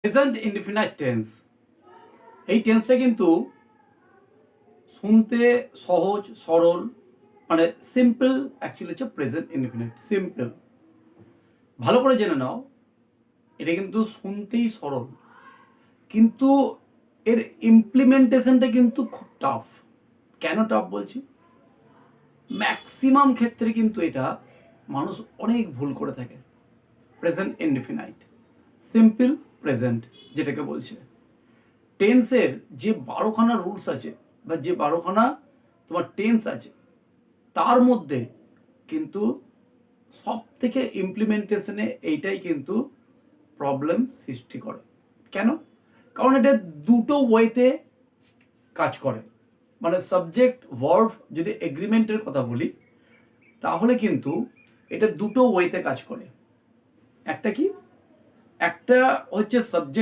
Present indefinite tense, এই টেন্সটা কিন্তু শুনতে সহজ সরল, মানে সিম্পল। অ্যাকচুয়ালি হচ্ছে প্রেজেন্ট ইনডিফিনাইট, সিম্পল। ভালো করে জেনে নাও, এটা কিন্তু শুনতেই সরল, কিন্তু এর ইমপ্লিমেন্টেশনটা কিন্তু খুব টাফ। কেন টাফ বলছি? ম্যাক্সিমাম ক্ষেত্রে কিন্তু এটা মানুষ অনেক ভুল করে থাকে। প্রেজেন্ট ইনডিফিনাইট, সিম্পল প্রেজেন্ট যেটাকে বলছে, টেন্সের যে 12খানা রুলস আছে বা যে 12খানা তোমার টেন্স আছে, তার মধ্যে কিন্তু সব থেকে ইমপ্লিমেন্টেশনে এইটাই কিন্তু প্রবলেম সৃষ্টি করে। কেন? কারণ এটা দুটো ওয়েতে কাজ করে। মানে সাবজেক্ট ভার্ব যদি এগ্রিমেন্টের কথা বলি, তাহলে কিন্তু এটা দুটো ওয়েতে কাজ করে। একটা কি? একটা হচ্ছে সাবজেক্ট